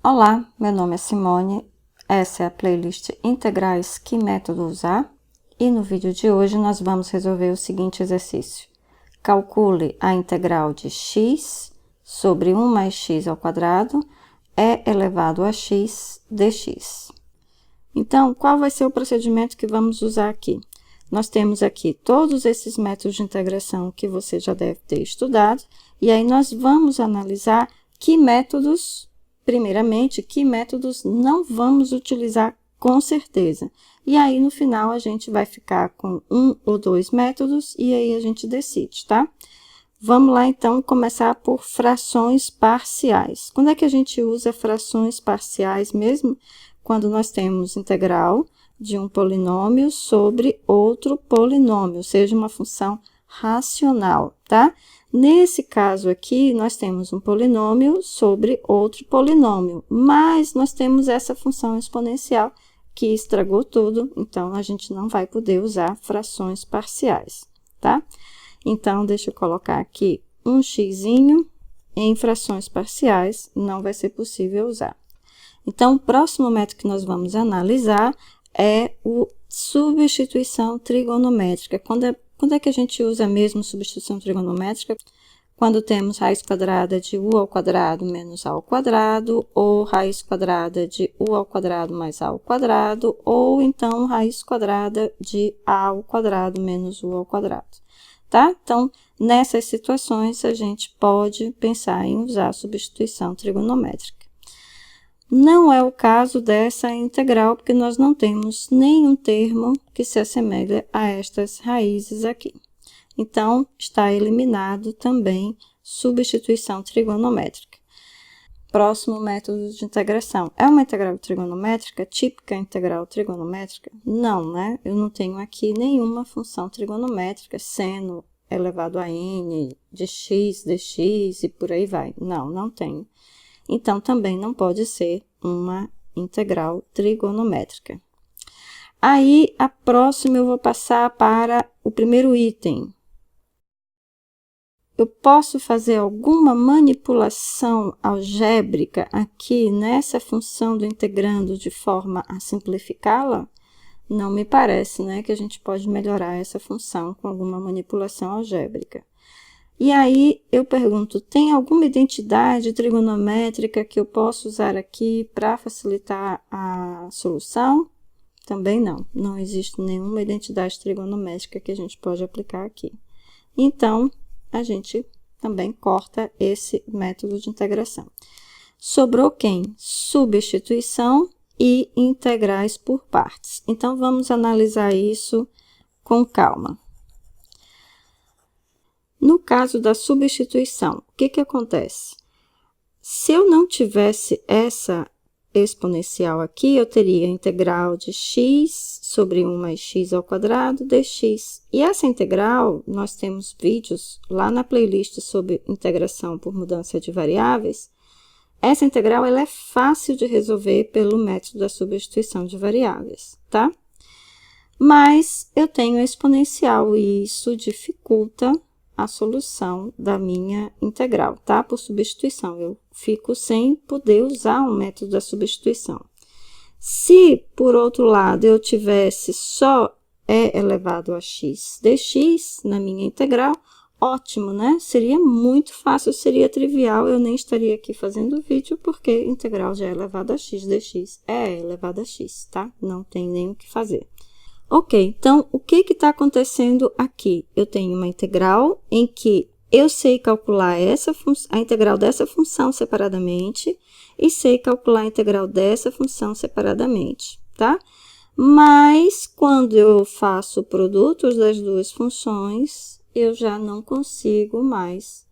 Olá, meu nome é Simone, essa é a playlist Integrais Que Método Usar? E no vídeo de hoje nós vamos resolver o seguinte exercício. Calcule a integral de x sobre 1 mais x ao quadrado é elevado a x dx. Então, qual vai ser o procedimento que vamos usar aqui? Nós temos aqui todos esses métodos de integração que você já deve ter estudado, e aí nós vamos analisar que métodos, primeiramente, que métodos não vamos utilizar com certeza. E aí, no final, a gente vai ficar com um ou dois métodos, e aí a gente decide, tá? Vamos lá, então, começar por frações parciais. Quando é que a gente usa frações parciais mesmo? Quando nós temos integral de um polinômio sobre outro polinômio, ou seja, uma função racional, tá? Nesse caso aqui, nós temos um polinômio sobre outro polinômio, mas nós temos essa função exponencial que estragou tudo, então a gente não vai poder usar frações parciais, tá? Então, deixa eu colocar aqui um xzinho em frações parciais, não vai ser possível usar. Então, o próximo método que nós vamos analisar é o substituição trigonométrica. Quando é que a gente usa mesmo substituição trigonométrica? Quando temos raiz quadrada de u ao quadrado menos a ao quadrado, ou raiz quadrada de u ao quadrado mais a ao quadrado, ou então raiz quadrada de a ao quadrado menos u ao quadrado. Tá? Então, nessas situações, a gente pode pensar em usar a substituição trigonométrica. Não é o caso dessa integral, porque nós não temos nenhum termo que se assemelhe a estas raízes aqui. Então, está eliminado também substituição trigonométrica. Próximo método de integração. É uma integral trigonométrica, típica integral trigonométrica? Não, né? Eu não tenho aqui nenhuma função trigonométrica, seno elevado a n, de x, dx e por aí vai. Não, não tenho. Então, também não pode ser uma integral trigonométrica. Aí, a próxima eu vou passar para o primeiro item. Eu posso fazer alguma manipulação algébrica aqui nessa função do integrando de forma a simplificá-la? Não me parece, né, que a gente pode melhorar essa função com alguma manipulação algébrica. E aí, eu pergunto, tem alguma identidade trigonométrica que eu posso usar aqui para facilitar a solução? Também não. Não existe nenhuma identidade trigonométrica que a gente pode aplicar aqui. Então, a gente também corta esse método de integração. Sobrou quem? Substituição e integrais por partes. Então, vamos analisar isso com calma. No caso da substituição, o que acontece? Se eu não tivesse essa exponencial aqui, eu teria a integral de x sobre 1 mais x ao quadrado dx. E essa integral, nós temos vídeos lá na playlist sobre integração por mudança de variáveis. Essa integral ela é fácil de resolver pelo método da substituição de variáveis, tá? Mas eu tenho a exponencial e isso dificulta a solução da minha integral, tá? Por substituição, eu fico sem poder usar o método da substituição. Se, por outro lado, eu tivesse só e elevado a x dx na minha integral, ótimo, né? Seria muito fácil, seria trivial, eu nem estaria aqui fazendo vídeo, porque integral de e elevado a x dx é elevado a x, tá? Não tem nem o que fazer. Ok, então, o que está acontecendo aqui? Eu tenho uma integral em que eu sei calcular a integral dessa função separadamente e sei calcular a integral dessa função separadamente, tá? Mas, quando eu faço produtos das duas funções, eu já não consigo mais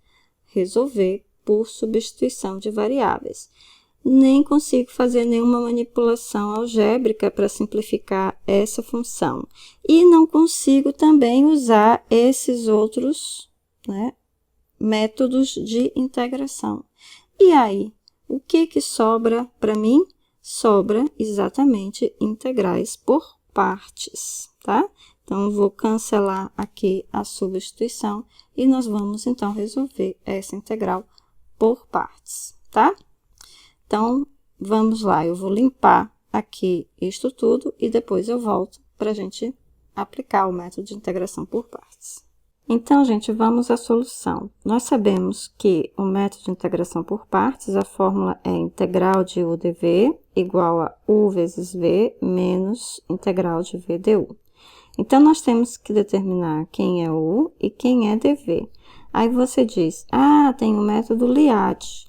resolver por substituição de variáveis. Nem consigo fazer nenhuma manipulação algébrica para simplificar essa função. E não consigo também usar esses outros, né, métodos de integração. E aí, o que sobra para mim? Sobra exatamente integrais por partes, tá? Então, eu vou cancelar aqui a substituição e nós vamos, então, resolver essa integral por partes, tá? Então, vamos lá, eu vou limpar aqui isto tudo e depois eu volto para a gente aplicar o método de integração por partes. Então, gente, vamos à solução. Nós sabemos que o método de integração por partes, a fórmula é integral de u dv igual a u vezes v menos integral de v du. Então, nós temos que determinar quem é u e quem é dv. Aí você diz, tem o método LIAT.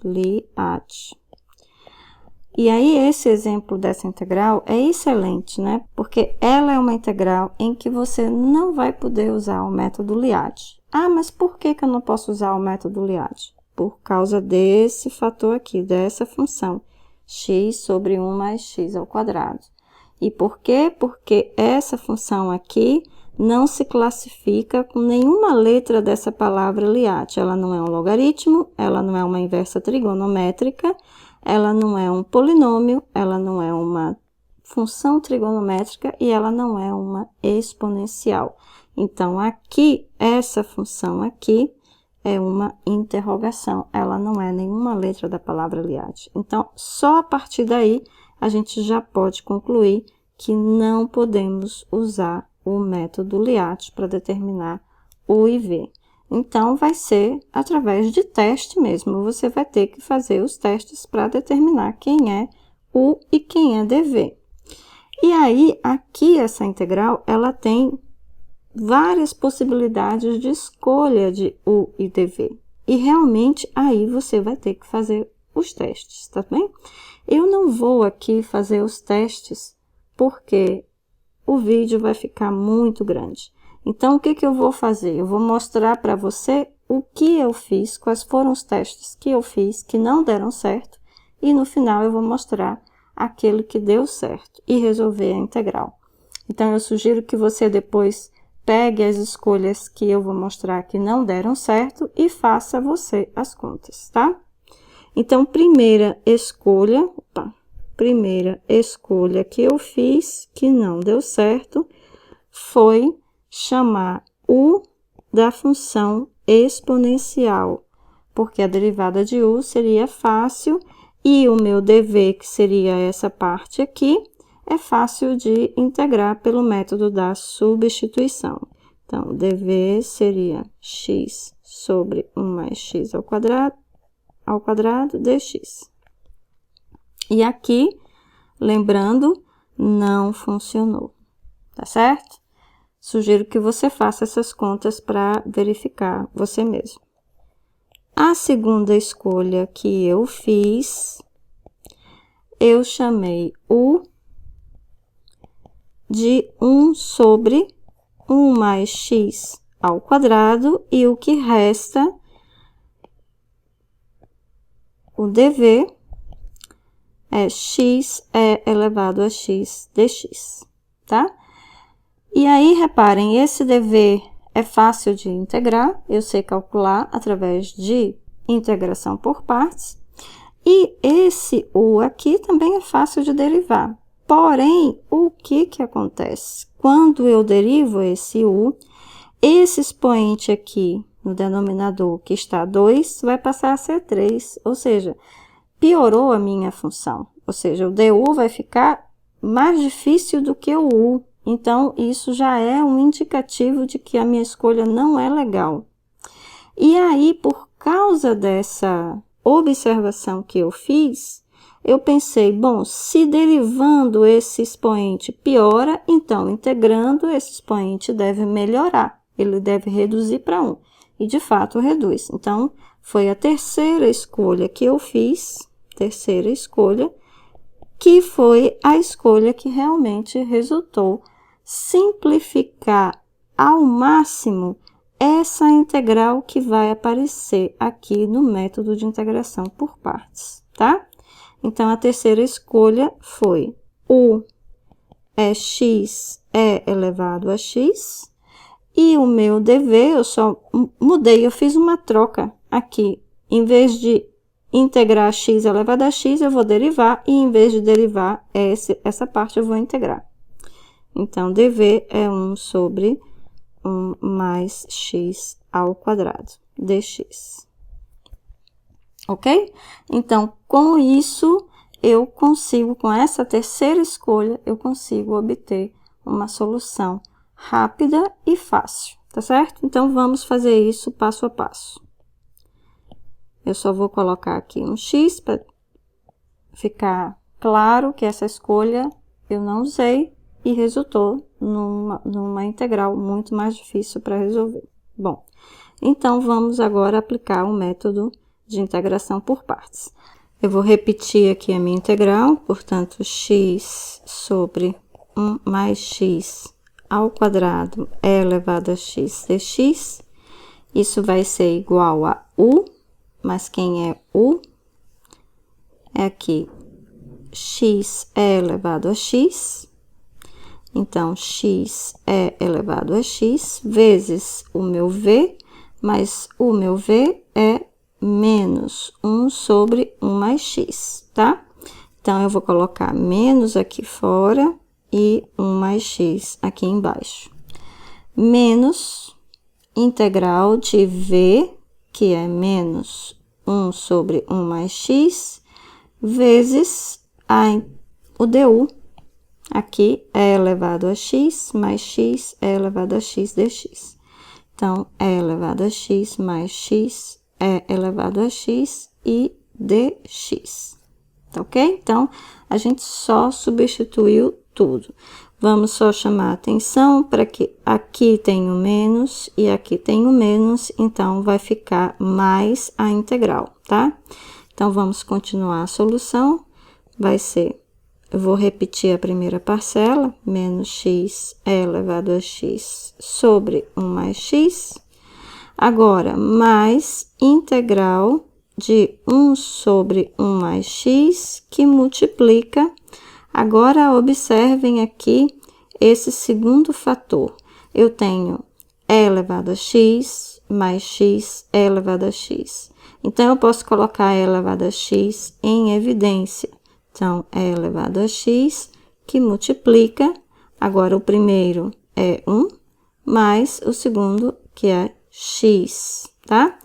E aí, esse exemplo dessa integral é excelente, né? Porque ela é uma integral em que você não vai poder usar o método LIAT. Mas por que eu não posso usar o método LIAT? Por causa desse fator aqui, dessa função, x sobre 1 mais x ao quadrado. E por quê? Porque essa função aqui não se classifica com nenhuma letra dessa palavra LIAT. Ela não é um logaritmo, ela não é uma inversa trigonométrica, ela não é um polinômio, ela não é uma função trigonométrica e ela não é uma exponencial. Então, aqui, essa função aqui é uma interrogação, ela não é nenhuma letra da palavra LIAT. Então, só a partir daí, a gente já pode concluir que não podemos usar o método LIAT para determinar u e v. Então, vai ser através de teste mesmo. Você vai ter que fazer os testes para determinar quem é u e quem é dv. E aí, aqui, essa integral, ela tem várias possibilidades de escolha de u e dv. E, realmente, aí você vai ter que fazer os testes, tá bem? Eu não vou aqui fazer os testes, porque o vídeo vai ficar muito grande. Então, o que eu vou fazer? Eu vou mostrar para você o que eu fiz, quais foram os testes que eu fiz que não deram certo, e no final eu vou mostrar aquele que deu certo e resolver a integral. Então, eu sugiro que você depois pegue as escolhas que eu vou mostrar que não deram certo e faça você as contas, tá? Então, primeira escolha que eu fiz que não deu certo foi chamar u da função exponencial, porque a derivada de u seria fácil e o meu dv, que seria essa parte aqui, é fácil de integrar pelo método da substituição. Então, dv seria x sobre 1 mais x ao quadrado dx. E aqui, lembrando, não funcionou, tá certo? Sugiro que você faça essas contas para verificar você mesmo. A segunda escolha que eu fiz, eu chamei u de 1 sobre 1 mais x ao quadrado e o que resta, o dv, é x elevado a x dx, tá? E aí, reparem, esse dv é fácil de integrar, eu sei calcular através de integração por partes. E esse u aqui também é fácil de derivar. Porém, o que acontece? Quando eu derivo esse u, esse expoente aqui no denominador, que está 2, vai passar a ser 3, ou seja, piorou a minha função. Ou seja, o du vai ficar mais difícil do que o u. Então, isso já é um indicativo de que a minha escolha não é legal. E aí, por causa dessa observação que eu fiz, eu pensei, bom, se derivando esse expoente piora, então, integrando, esse expoente deve melhorar. Ele deve reduzir para 1. E, de fato, reduz. Então, foi a terceira escolha que eu fiz, que foi a escolha que realmente resultou simplificar ao máximo essa integral que vai aparecer aqui no método de integração por partes, tá? Então, a terceira escolha foi u é x elevado a x, e o meu dv, eu só mudei, eu fiz uma troca aqui. Em vez de integrar x elevado a x, eu vou derivar, e em vez de derivar essa parte, eu vou integrar. Então, dv é 1 sobre 1 mais x ao quadrado dx. Ok? Então, com isso, eu consigo, com essa terceira escolha, eu consigo obter uma solução rápida e fácil, tá certo? Então, vamos fazer isso passo a passo. Eu só vou colocar aqui um x para ficar claro que essa escolha eu não usei e resultou numa integral muito mais difícil para resolver. Bom, então vamos agora aplicar o método de integração por partes. Eu vou repetir aqui a minha integral, portanto, x sobre 1 mais x ao quadrado é elevado a x dx. Isso vai ser igual a u, mas quem é u? É aqui, x é elevado a x. Então, x é elevado a x vezes o meu v, mas o meu v é menos 1 sobre 1 mais x, tá? Então, eu vou colocar menos aqui fora e 1 mais x aqui embaixo. Menos integral de v, que é menos 1 sobre 1 mais x, vezes o du. Aqui é elevado a x, mais x é elevado a x dx. Então, é elevado a x mais x é elevado a x e dx. Tá ok? Então, a gente só substituiu tudo. Vamos só chamar a atenção para que aqui tem o menos e aqui tem o menos, então vai ficar mais a integral, tá? Então, vamos continuar a solução. Vai ser, eu vou repetir a primeira parcela, menos x é elevado a x sobre 1 mais x. Agora, mais integral de 1 sobre 1 mais x, que multiplica. Agora, observem aqui esse segundo fator. Eu tenho e elevado a x mais x é elevado a x. Então, eu posso colocar e elevado a x em evidência. Então, e elevado a x, que multiplica. Agora, o primeiro é 1, mais o segundo, que é x, tá?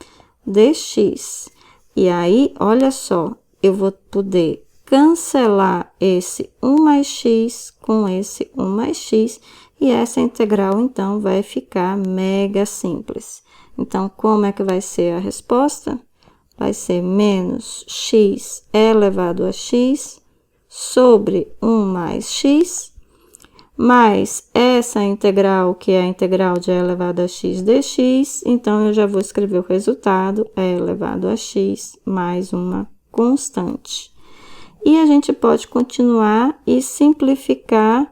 Dx. E aí, olha só, eu vou poder cancelar esse 1 mais x com esse 1 mais x, e essa integral, então, vai ficar mega simples. Então, como é que vai ser a resposta? Vai ser menos x elevado a x sobre 1 mais x, mais essa integral, que é a integral de e elevado a x dx. Então, eu já vou escrever o resultado, e elevado a x mais uma constante. E a gente pode continuar e simplificar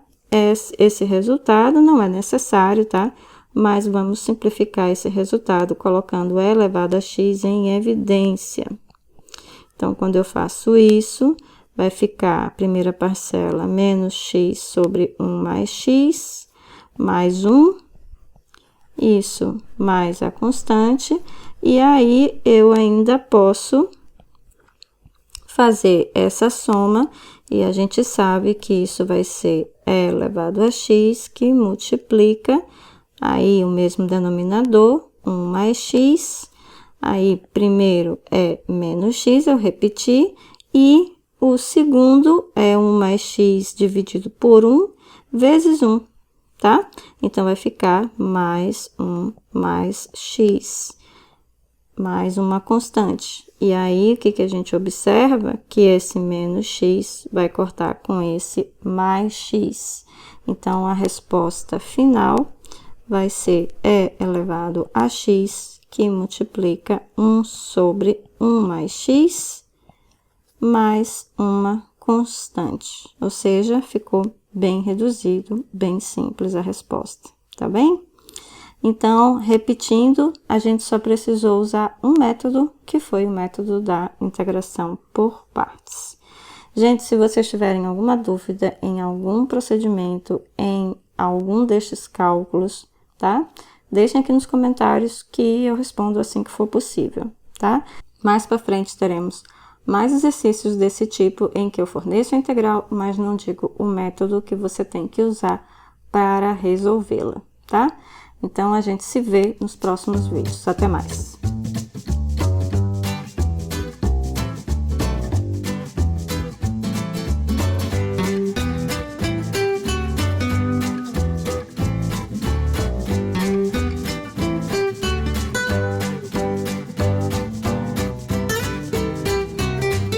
esse resultado, não é necessário, tá? Mas vamos simplificar esse resultado colocando e elevado a x em evidência. Então, quando eu faço isso, vai ficar a primeira parcela menos x sobre 1 mais x, mais 1, isso, mais a constante, e aí eu ainda posso fazer essa soma, e a gente sabe que isso vai ser e elevado a x, que multiplica, aí o mesmo denominador, 1 mais x, aí primeiro é menos x, eu repeti, e o segundo é 1 mais x dividido por 1 vezes 1, tá? Então, vai ficar mais 1 mais x, mais uma constante. E aí, o que que a gente observa? Que esse menos x vai cortar com esse mais x. Então, a resposta final vai ser e elevado a x, que multiplica 1 sobre 1 mais x, mais uma constante. Ou seja, ficou bem reduzido, bem simples a resposta, tá bem? Então, repetindo, a gente só precisou usar um método, que foi o método da integração por partes. Gente, se vocês tiverem alguma dúvida em algum procedimento, em algum destes cálculos, tá? Deixem aqui nos comentários que eu respondo assim que for possível, tá? Mais para frente teremos mais exercícios desse tipo em que eu forneço a integral, mas não digo o método que você tem que usar para resolvê-la, tá? Então, a gente se vê nos próximos vídeos. Até mais!